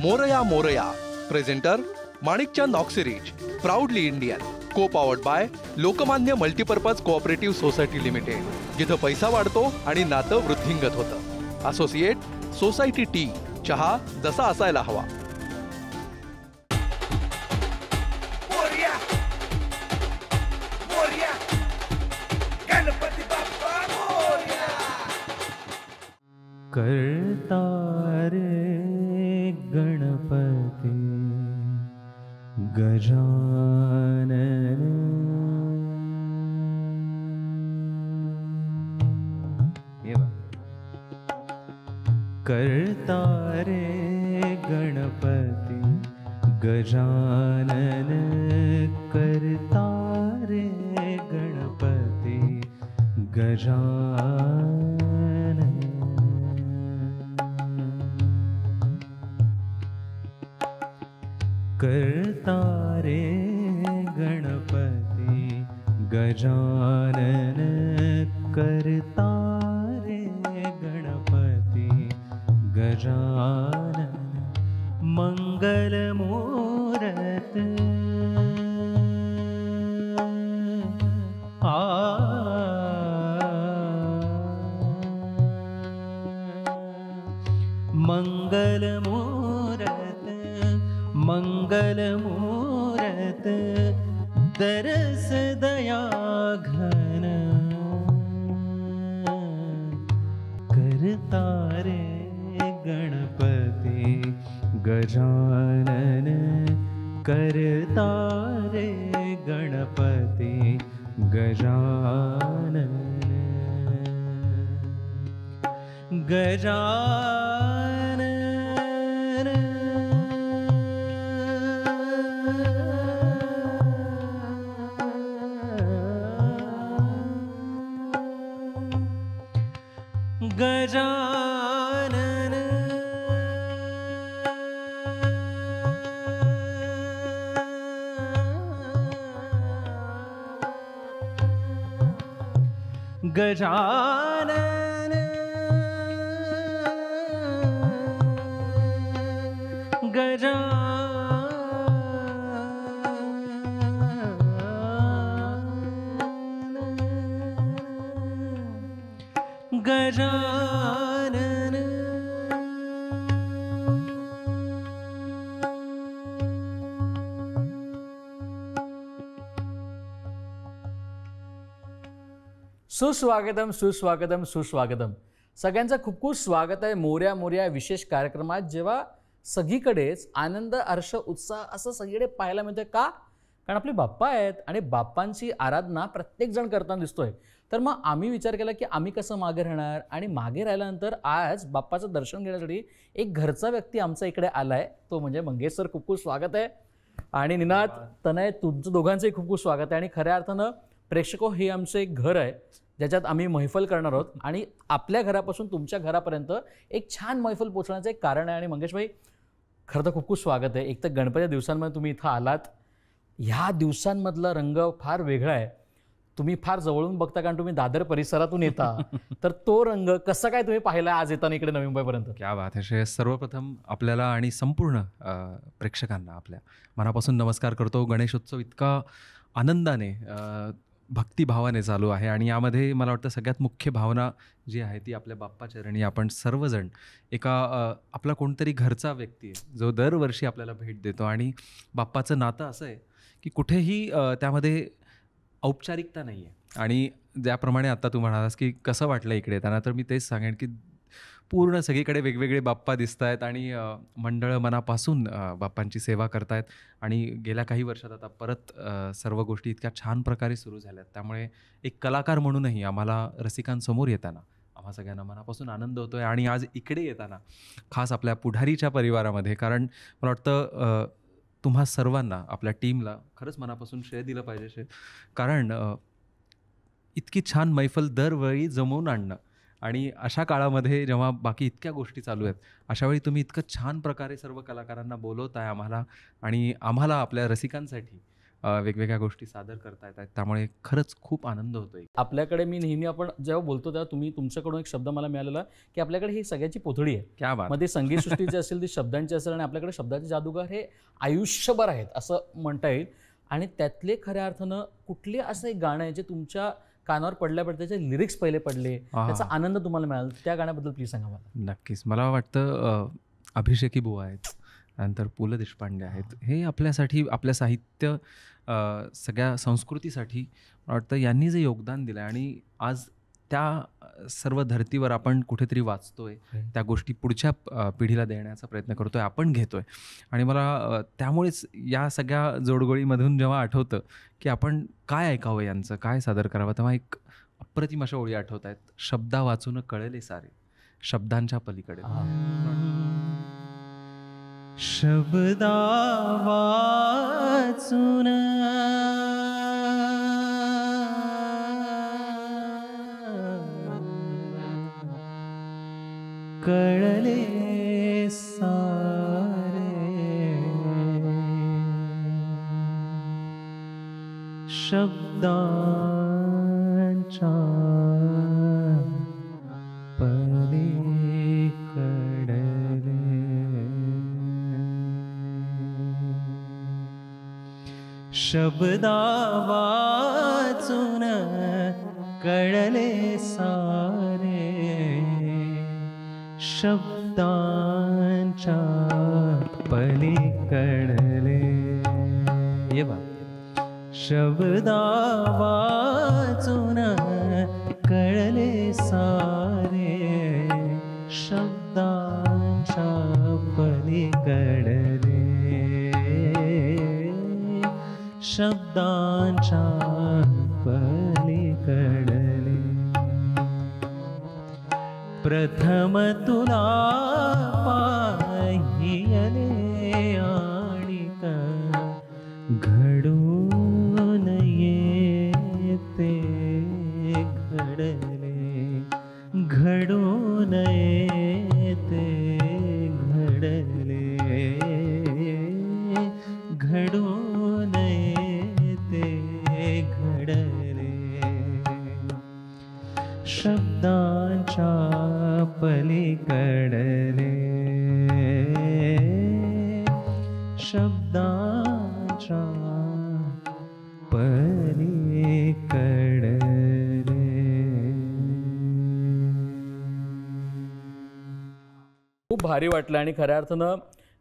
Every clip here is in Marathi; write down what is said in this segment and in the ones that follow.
मोरया मोरया. Presenter Manikchand Oxyrich. Proudly Indian. Co powered by Lokmanya multipurpose cooperative society limited, जिथं पैसा वाढतो आणि नातं वृद्धिंगत होतं. Associate society tea. चहा जसा असायला हवा. करता रे गणपती गजानन. करता रे गणपती गजानन. करता रे गणपती गजानन. करता रे गणपती गजानन. करता रे गणपती गजानन. मंगलमूरत मंगलमूरत. मंगलमूरत दरस दया घन. करता रे गणपती गजानन. करता रे गणपती गजानन. गजानन. गजानन. गजानन. गजानन. गजानन. सुस्वागतम सुस्वागतम सुस्वागतम. सगळ्यांचं खूप खूप स्वागत आहे मोरया मोरया विशेष कार्यक्रमात, जेव्हा सगळीकडेच आनंद हर्ष उत्साह असं सगळीकडे पाहायला मिळतं. का? कारण आपले बाप्पा आहेत आणि बाप्पांची आराधना प्रत्येकजण करताना दिसतोय. तर मग आम्ही विचार केला की आम्ही कसं मागे राहणार, आणि मागे राहिल्यानंतर आज बाप्पाचं दर्शन घेण्यासाठी एक घरचा व्यक्ती आमचा इकडे आला आहे, तो म्हणजे मंगेश सर. खूप खूप स्वागत आहे. आणि निनाद, तनय, तुमचं दोघांचंही खूप खूप स्वागत आहे. आणि खऱ्या अर्थानं प्रेक्षको, हे आमचं एक घर आहे ज्याच्यात आम्ही मैफल करणार आहोत, आणि आपल्या घरापासून तुमच्या घरापर्यंत एक छान मैफल पोचण्याचं एक कारण आहे. आणि मंगेश भाई, खरं तर खूप खूप स्वागत आहे. एक तर गणपतीच्या दिवसांमध्ये तुम्ही इथं आलात. ह्या दिवसांमधला रंग फार वेगळा आहे. तुम्ही फार जवळून बघता, कारण तुम्ही दादर परिसरातून येता. तर तो रंग कसा काय तुम्ही पाहिला आज येताना इकडे नवी मुंबईपर्यंत? क्या बात आहे. सर्वप्रथम आपल्याला आणि संपूर्ण प्रेक्षकांना आपल्या मनापासून नमस्कार करतो. गणेशोत्सव इतका आनंदाने भक्तिभावाने चालू आहे, आणि यामध्ये मला वाटतं सगळ्यात मुख्य भावना जी आहे ती आपल्या बाप्पा चरणी आपण सर्वजण एका आपला कोणतरी घरचा व्यक्ती आहे जो दरवर्षी आपल्याला भेट देतो. आणि बाप्पाचं नातं असं आहे की कुठेही त्यामध्ये औपचारिकता नाही आहे. आणि ज्याप्रमाणे आता तू म्हणालास की कसं वाटलं इकडे येताना, तर मी तेच सांगेन की पूर्ण सगळीकडे वेगवेगळे बाप्पा दिसत आहेत, आणि मंडळं मनापासून बाप्पांची सेवा करतायत. आणि गेल्या काही वर्षात आता परत सर्व गोष्टी इतक्या छान प्रकारे सुरू झाल्यात. त्यामुळे एक कलाकार म्हणूनही आम्हाला रसिकांसमोर येताना आम्हा सगळ्यांना मनापासून आनंद होतो आहे. आणि आज इकडे येताना खास आपल्या पुढारीच्या परिवारामध्ये, कारण मला वाटतं तुम्हा सर्वांना, आपल्या टीमला खरंच मनापासून श्रेय दिलं पाहिजे. कारण इतकी छान मैफल दरवेळी जमवून आणणं, आणि अशा काळामध्ये जेव्हा बाकी इतक्या गोष्टी चालू आहेत, अशावेळी तुम्ही इतकं छान प्रकारे सर्व कलाकारांना बोलवताय आम्हाला, आणि आम्हाला आपल्या रसिकांसाठी वेगवेगळ्या गोष्टी सादर करता येतात. त्यामुळे खरंच खूप आनंद होतोय. आपल्याकडे मी नेहमी आपण जेव्हा बोलतो तेव्हा तुमच्याकडून एक शब्द मला मिळालेला की आपल्याकडे ही सगळ्याची पोथळी आहे. क्या बात. मग ते संगीतसृष्टीचे असेल ती शब्दांची असेल आणि आपल्याकडे शब्दाचे जादूगार हे आयुष्यभर आहेत असं म्हणता येईल. आणि त्यातले खऱ्या अर्थानं कुठले असं एक गाणं आहे जे तुमच्या कानावर पडल्या त्याचे लिरिक्स पहिले पडले, त्याचा आनंद तुम्हाला मिळाला, त्या गाण्याबद्दल प्लीज सांगा मला. नक्कीच. मला वाटतं अभिषेकी बुवा आहेत, नंतर पु ल देशपांडे आहेत. हे आपल्यासाठी, आपल्या साहित्य सगळ्या संस्कृतीसाठी मला वाटतं यांनी जे योगदान दिलं आहे आणि आज त्या सर्व धर्तीवर आपण कुठेतरी वाचतोय, त्या गोष्टी पुढच्या पिढीला देण्याचा प्रयत्न करतोय, आपण घेतोय. आणि मला त्यामुळेच या सगळ्या जोडगोळीमधून जेव्हा आठवतं की आपण काय ऐकावं, यांचं काय सादर करावं, तेव्हा एक अप्रतिम अशा ओळी आठवत आहेत. शब्दा वाचून कळले सारे, शब्दांच्या पलीकडे. शब्दा वाचून कळले सारे, शब्दांच्या शब्दा वाचून कळले सारे, शब्दांच्या पलीकडले. ये बा. शब्दा वाचून कळले सारे, शब्दांच्या पलीकडले, शब्दांच्या पलीकडले. प्रथम तुला पाहिले आणिक घडून येते घडले, घडून येते घडले, घडून येते घडले, शब्दांच्या पलीकडले, शब्दांच्या पलीकडले. खूप भारी वाटलं. आणि खऱ्या अर्थानं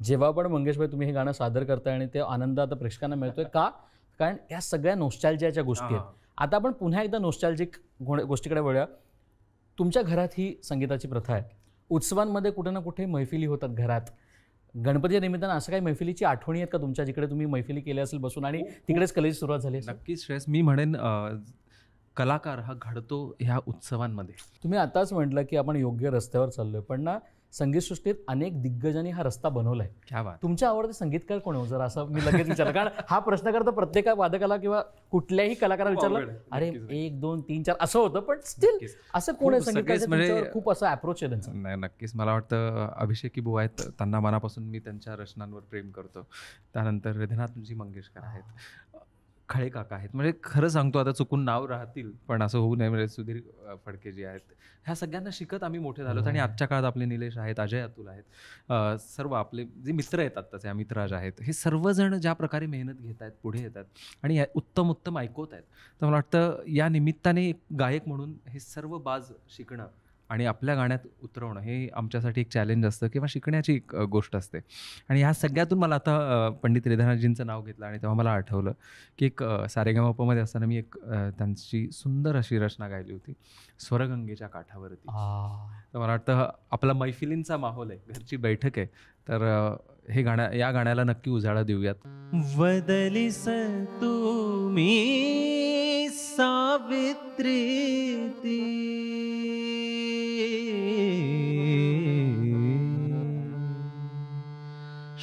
जेव्हा पण मंगेशभाई तुम्ही हे गाणं सादर करताय आणि ते आनंद आता प्रेक्षकांना मिळतोय का, कारण या सगळ्या नॉस्टॅल्जियाच्या गोष्टी आहेत. आता आपण पुन्हा एकदा नॉस्टॅल्जिक गोष्टीकडे वळूया. तुमच्या घरात ही संगीताची प्रथा आहे. उत्सवांमध्ये कुठे ना कुठे मैफिली होतात घरात. गणपतीच्या निमित्तानं असं काही मैफिलीची आठवणी आहेत का तुमच्या, जिकडे तुम्ही मैफिली केल्या असेल बसून आणि तिकडेच कलेची सुरुवात झाली असेल? नक्कीच श्रेयस. मी म्हणेन कलाकार हा घडतो ह्या उत्सवांमध्ये. तुम्ही आताच म्हटलं की आपण योग्य रस्त्यावर चाललोय, पण ना संगीतसृष्टीत अनेक दिग्गजांनी हा रस्ता बनवलाय. क्या बात. तुमच्या आवडते संगीतकार कोण हो? जर असं मी लगेच विचारलं, कारण हा प्रश्न करता प्रत्येक वादकाला किंवा कुठल्याही कलाकाराला विचारलं अरे 1 2 3 4 असं होतं, पण स्टील असं कोण आहे संगीतकार? खूप असं अप्रोच आहे त्यांचं. नाही, नक्कीच. मला वाटतं अभिषेकी बुवा आहेत, त्यांना मनापासून मी त्यांच्या रचनांवर प्रेम करतो. त्यानंतर हृदयनाथजी मंगेशकर आहेत, खळे काका आहेत. म्हणजे खरं सांगतो, आता चुकून नाव राहतील पण असं होऊ नये. म्हणजे सुधीर फडके जे आहेत, ह्या सगळ्यांना शिकत आम्ही मोठे झालो. आणि आजच्या काळात आपले निलेश आहेत, अजय अतुल आहेत, सर्व आपले जे मित्र आहेत आत्ताचे, अमितराज आहेत, हे सर्वजण ज्या प्रकारे मेहनत घेत आहेत, पुढे येतात आणि उत्तम उत्तम ऐकवत आहेत. तर मला वाटतं या निमित्ताने एक गायक म्हणून हे सर्व बाज शिकणं आणि आपल्या गाण्यात उतरवणं हे आमच्यासाठी एक चॅलेंज असतं किंवा शिकण्याची एक गोष्ट असते. आणि ह्या सगळ्यातून मला आता पंडित हृदयनाथजींचं नाव घेतलं आणि तेव्हा मला आठवलं की एक सारेगमपमध्ये असताना मी एक त्यांची सुंदर अशी रचना गायली होती, स्वरगंगेच्या काठावरती. तर मला वाटतं आपला मैफिलींचा माहोल आहे, घरची बैठक आहे, तर हे या गाण्याला नक्की उजाळा देऊयात. वदलिस तुम्ही सावित्री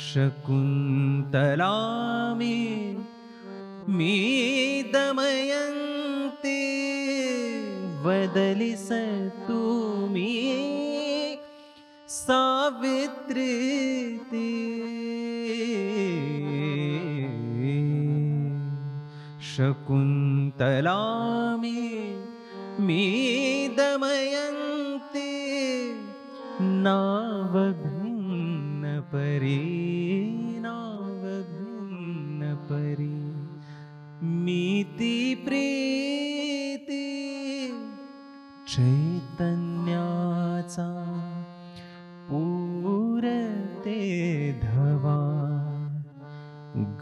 शकुंतला मी दमयंती. वदलिस तुम्ही सावित्री शकुन्तला मी दमयन्ती नाव भिन्न परी मीती प्रीती चैतन्याचा पूरते धवा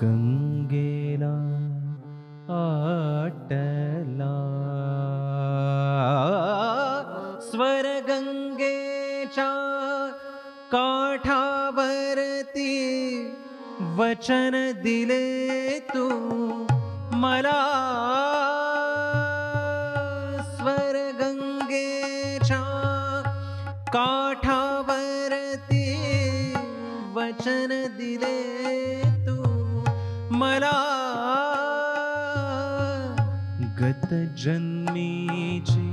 गंगेला आटला स्वर गंगेच्या काठावरती वचन दिले तू मला स्वर गंगेच्या काठावरती वचन दिले तू मला गत जन्मीची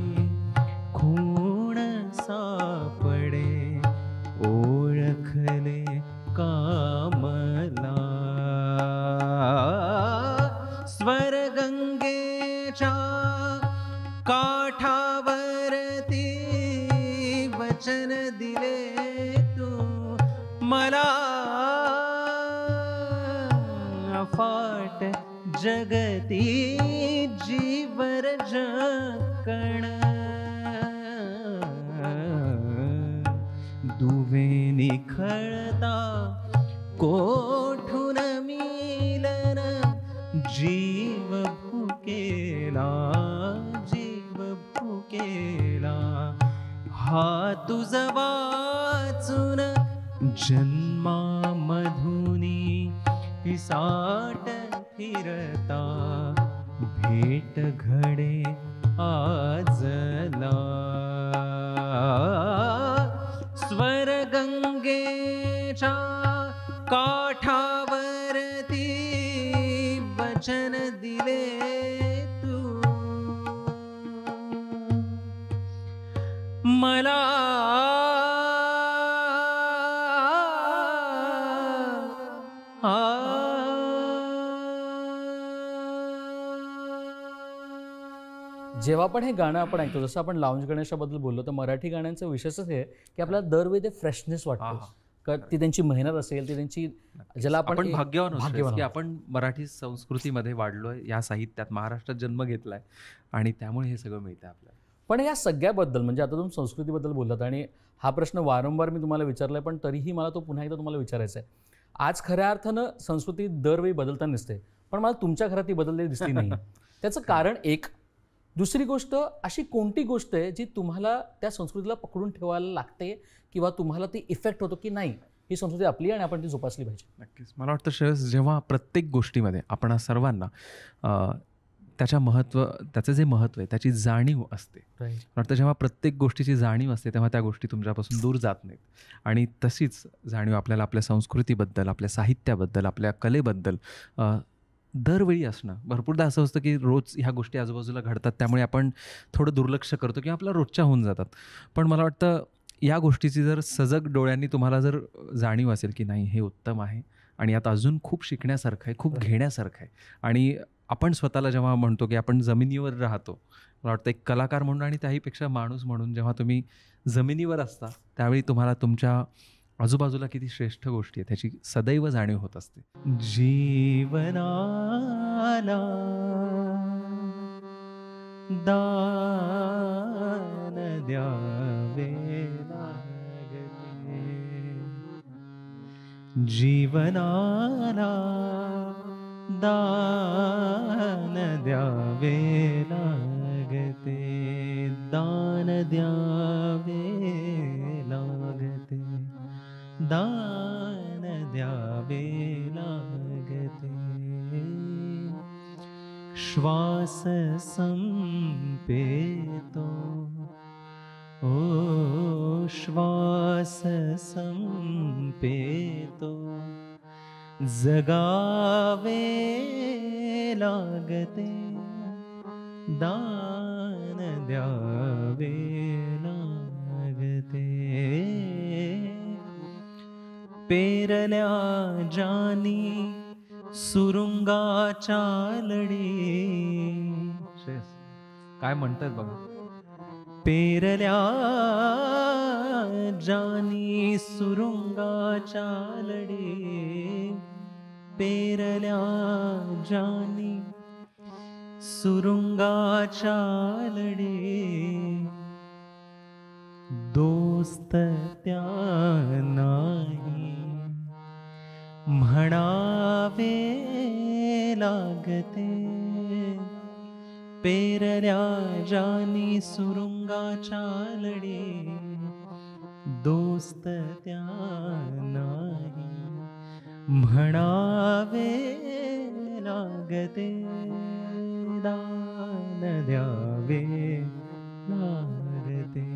खूण सापडे ओळखले कामला स्वर गंगेच्या काठावरती वचन दिले तू मला अफाट जगती जीवर जकण दुवे निखळता कोठून मिलन जीव भुकेला हा तुझ वाचून जन्मामधुनी पिसाट फिरता भेट घडे आजला स्वर गंगेच्या काठावरती वचन दिले तू मला जेव्हा पण हे गाणं आपण ऐकतो, जसं आपण लाऊंज गणेशाबद्दल बोललो, तर मराठी गाण्यांचं विशेषच हे की आपल्याला दरवेळी ते फ्रेशनेस वाटतो. ती त्यांची मेहनत असेल, ती त्यांची ज्याला आपण भाग्यवान असतो की आपण मराठी संस्कृतीमध्ये वाढलोय, या साहित्यात महाराष्ट्रात जन्म घेतलाय आणि त्यामुळे हे सगळं मिळतं आपल्याला. पण या सगळ्याबद्दल म्हणजे आता तुम्ही संस्कृतीबद्दल बोललात आणि हा प्रश्न वारंवार मी तुम्हाला विचारलाय, पण तरीही मला तो पुन्हा एकदा तुम्हाला विचारायचा आहे. आज खऱ्या अर्थानं संस्कृती दरवेळी बदलताना दिसते, पण मला तुमच्या घरात ती बदललेली दिसली नाही. त्याचं कारण एक. दुसरी गोष्ट, अशी कोणती गोष्ट आहे जी तुम्हाला त्या संस्कृतीला पकडून ठेवायला लागते किंवा तुम्हाला ती इफेक्ट होतो की नाही ही संस्कृती आपली आणि आपण ती जोपासली पाहिजे? नक्कीच. मला वाटतं श्रेयस, जेव्हा प्रत्येक गोष्टीमध्ये आपण सर्वांना त्याचं जे महत्त्व आहे त्याची जाणीव असते, मला वाटतं जेव्हा प्रत्येक गोष्टीची जाणीव असते तेव्हा त्या गोष्टी तुमच्यापासून दूर जात नाहीत. आणि तशीच जाणीव आपल्याला आपल्या संस्कृतीबद्दल, आपल्या साहित्याबद्दल, आपल्या कलेबद्दल दरवेळी असणं. भरपूरदा असं असतं की रोज ह्या गोष्टी आजूबाजूला घडतात, त्यामुळे आपण थोडं दुर्लक्ष करतो किंवा आपल्या रोजच्या होऊन जातात. पण मला वाटतं या गोष्टीची जर सजग डोळ्यांनी तुम्हाला जर जाणीव असेल की नाही हे उत्तम आहे आणि यात अजून खूप शिकण्यासारखं आहे, खूप घेण्यासारखं आहे. आणि आपण स्वतःला जेव्हा म्हणतो की आपण जमिनीवर राहतो, मला वाटतं एक कलाकार म्हणून आणि त्याहीपेक्षा माणूस म्हणून जेव्हा तुम्ही जमिनीवर असता त्यावेळी तुम्हाला तुमच्या आजूबाजूला किती श्रेष्ठ गोष्टी आहेत त्याची सदैव जाणीव होत असते. जीवनाला दान द्यावे लागते, जीवनाला दान द्यावे लागते, दान द्यावे लागते, दान द्यावे लागते. श्वास संपेतो, ओ श्वास संपेतो, जगावे लागते, दान द्यावे लागते. पेरल्या जानी सुरुंगाच्या लढे श्रेयस काय म्हणतायत बघा. पेरल्या जानी सुरुंगाच्या लढे, पेरल्या जानी सुरुंगाच्या लढे, दोस्त त्या नाही म्हणावे लागते. पेरल्या जानी सुरुंगाच्या लढे, दोस्त त्या नाही म्हणावे लागते. दान द्यावे लागते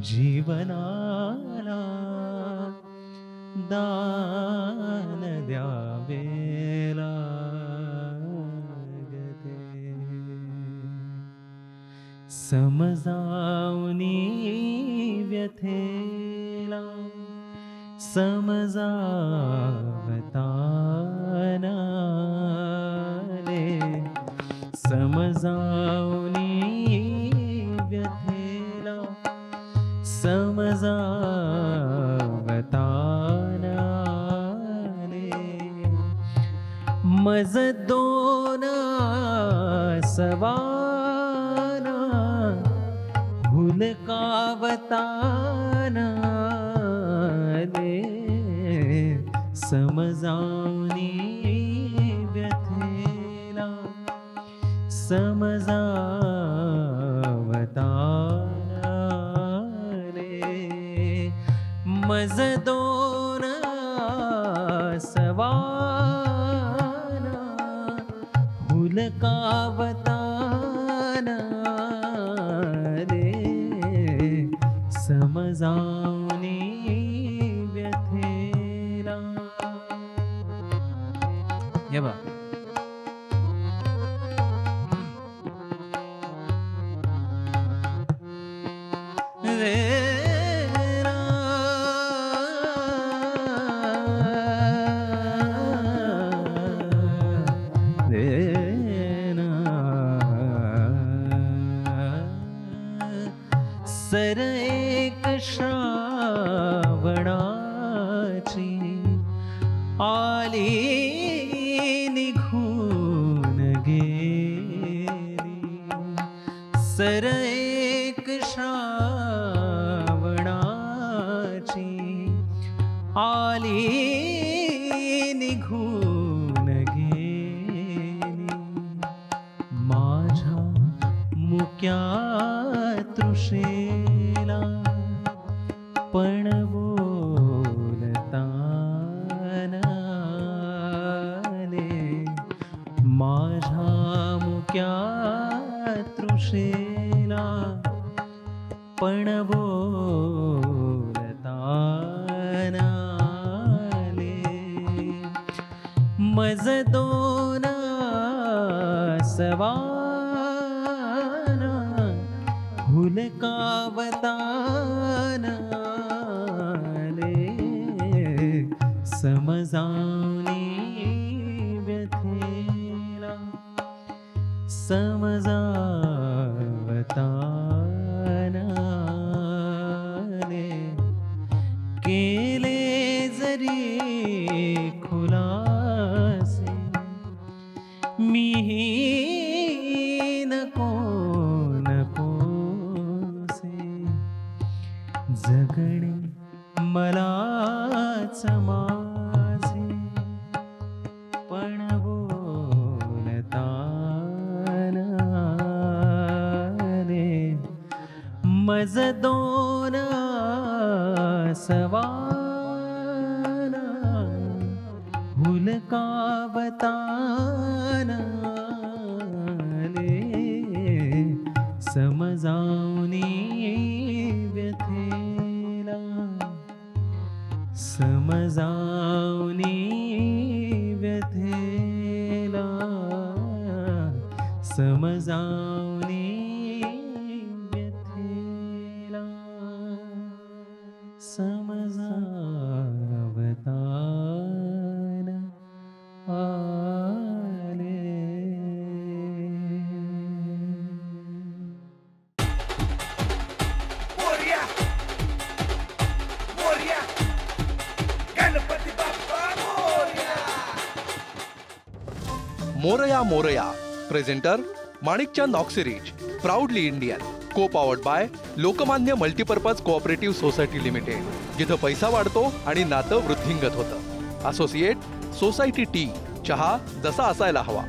जीवनाला, दान द्यावे लागते. समजावनी व्यथेला समजावतानाले, समजावनी व्यथेला समजावतानाले, मज दोन सवाना हुलकावतानाले, समजावनी व्यथेला समजावतानाले, मज दोन सवाना हुलकावतानाले, समजावनी व्यथेला. ये बा सर एक श्रावणाची आली निघून गेली, सर एक श्रावणाची आली निघून गेली. माझ्या मुक्या तृषेला पण बोलतानाले, माझ्या मुक्या तृषेला पण बोलतानाले, मज दोन सवाना हुलकावतानाले, समजावनी व्यथेला समजावतानाले, केले जरी खुलासे मीही नको नकोसे, जगणे मलाच माझे पण बोलतानाले, मज दोन सवाना हुलकावतानाले, समजावनी व्यथेला समजावनी व्यथेला समजावनी व्यथेला समजावताना मोरया मोरया. Presenter Manikchand Oxyrich, proudly Indian. Co powered by Lokmanya multipurpose cooperative society limited, जिथं पैसा वाढतो आणि नातं वृद्धिंगत होतं. असोसिएट सोसायटी टी, चहा जसा असायला हवा.